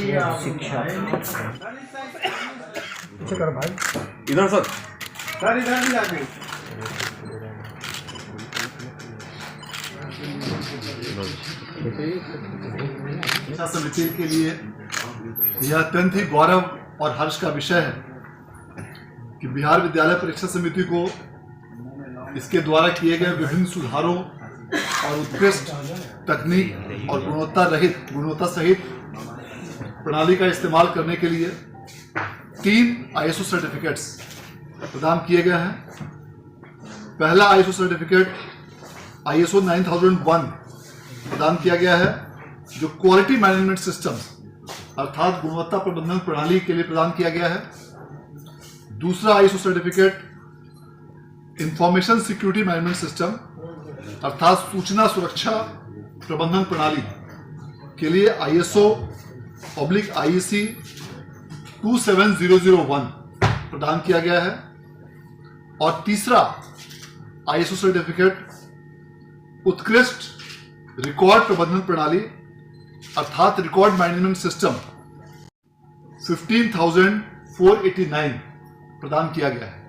शिक्षा। इधर सर शिक्षा समिति के लिए यह अत्यंत ही गौरव और हर्ष का विषय है कि बिहार विद्यालय परीक्षा समिति को इसके द्वारा किए गए विभिन्न सुधारों और उत्कृष्ट तकनीक और गुणवत्ता सहित प्रणाली का इस्तेमाल करने के लिए 3 ISO सर्टिफिकेट्स प्रदान किए गए हैं। पहला ISO सर्टिफिकेट ISO 9001 प्रदान किया गया है, जो क्वालिटी मैनेजमेंट सिस्टम अर्थात गुणवत्ता प्रबंधन प्रणाली के लिए प्रदान किया गया है। दूसरा ISO certificate information security management system अर्थात सूचना सुरक्षा प्रबंधन प्रणाली के लिए ISO/IEC 27001 प्रदान किया गया है। और तीसरा ISO सर्टिफिकेट उत्कृष्ट रिकॉर्ड प्रबंधन प्रणाली अर्थात रिकॉर्ड मैनेजमेंट सिस्टम 15489 प्रदान किया गया है।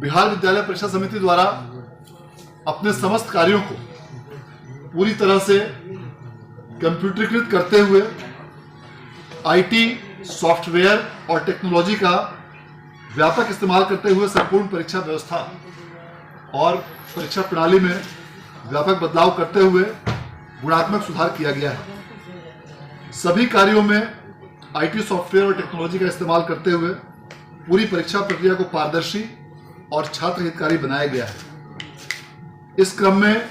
बिहार विद्यालय परीक्षा समिति द्वारा अपने समस्त कार्यों को पूरी तरह से कंप्यूटरीकृत करते हुए IT, सॉफ्टवेयर और टेक्नोलॉजी का व्यापक इस्तेमाल करते हुए संपूर्ण परीक्षा व्यवस्था और परीक्षा प्रणाली में व्यापक बदलाव करते हुए गुणात्मक सुधार किया गया है। सभी कार्यों में IT, सॉफ्टवेयर और टेक्नोलॉजी का इस्तेमाल करते हुए पूरी परीक्षा प्रक्रिया को पारदर्शी और छात्र हितकारी बनाया गया है। इस क्रम में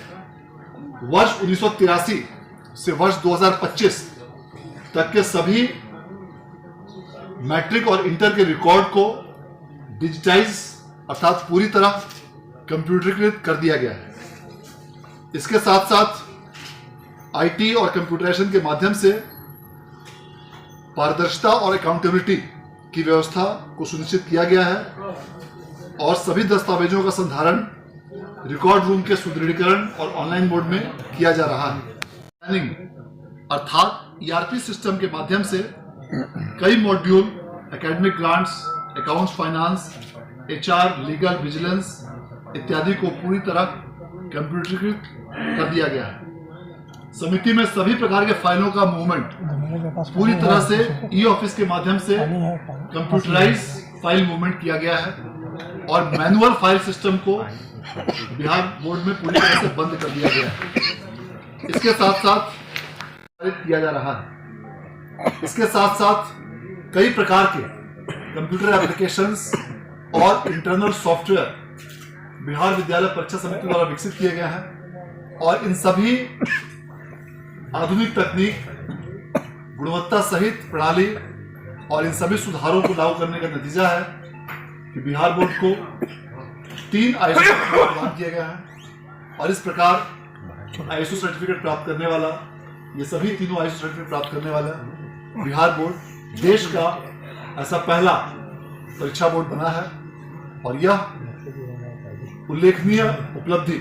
वर्ष 1983 से वर्ष 2025 तक के सभी मैट्रिक और इंटर के रिकॉर्ड को डिजिटाइज अर्थात पूरी तरह कंप्यूटरीकृत कर दिया गया है। इसके साथ साथ IT और कंप्यूटराइजेशन के माध्यम से पारदर्शिता और अकाउंटेबिलिटी की व्यवस्था को सुनिश्चित किया गया है और सभी दस्तावेजों का संधारण रिकॉर्ड रूम के सुदृढ़ीकरण और ऑनलाइन मोड में किया जा रहा है। अर्थात ERP सिस्टम के माध्यम से कई module academic grants, accounts, finance, HR, legal, vigilance इत्यादि को पूरी तरह कंप्यूटरीकृत कर दिया गया है। समिति में सभी प्रकार के फाइलों का मूवमेंट पूरी तरह से ई-ऑफिस के माध्यम से कंप्यूटराइज फाइल मूवमेंट किया गया है और मैनुअल फाइल सिस्टम को बिहार बोर्ड में पूरी तरह से बंद कर दिया गया है। इसके साथ साथ किया जा रहा है। इसके साथ साथ कई प्रकार के कंप्यूटर एप्लीकेशंस और इंटरनल सॉफ्टवेयर बिहार विद्यालय परीक्षा समिति द्वारा विकसित किए गए हैं और इन सभी आधुनिक तकनीक, गुणवत्ता सहित प्रणाली और इन सभी सुधारों को लागू करने का नतीजा है कि बिहार बोर्ड को 3 ISO सर्टिफिकेट प्रदान किए गए हैं और इस प्रकार ISO सर्टिफिकेट प्राप्त करने वाला, ये सभी तीनों ISO सर्टिफिकेट प्राप्त करने वाला बिहार बोर्ड देश का ऐसा पहला परीक्षा बोर्ड बना है और यह उल्लेखनीय उपलब्धि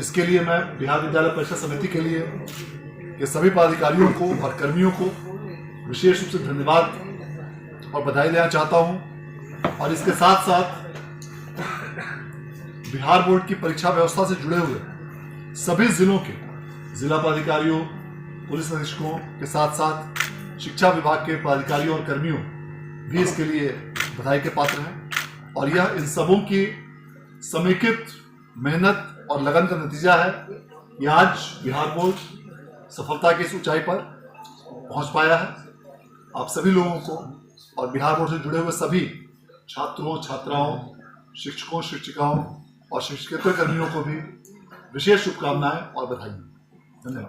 इसके लिए मैं बिहार विद्यालय परीक्षा समिति के लिए के सभी पदाधिकारियों को और कर्मियों को विशेष रूप से धन्यवाद और बधाई देना चाहता हूं। और इसके साथ साथ बिहार बोर्ड की परीक्षा व्यवस्था से जुड़े हुए सभी जिलों के जिला पदाधिकारियों, पुलिस अधीक्षकों के साथ साथ शिक्षा विभाग के पदाधिकारियों और कर्मियों भी इसके लिए बधाई के पात्र हैं और यह इन सबों की समेकित मेहनत और लगन का नतीजा है कि आज बिहार बोर्ड सफलता की इस ऊंचाई पर पहुंच पाया है। आप सभी लोगों को और बिहार बोर्ड से जुड़े हुए सभी छात्रों, छात्राओं, शिक्षकों, शिक्षिकाओं और शिक्षकेतर कर्मियों को भी विशेष शुभकामनाएं और बधाई। धन्यवाद।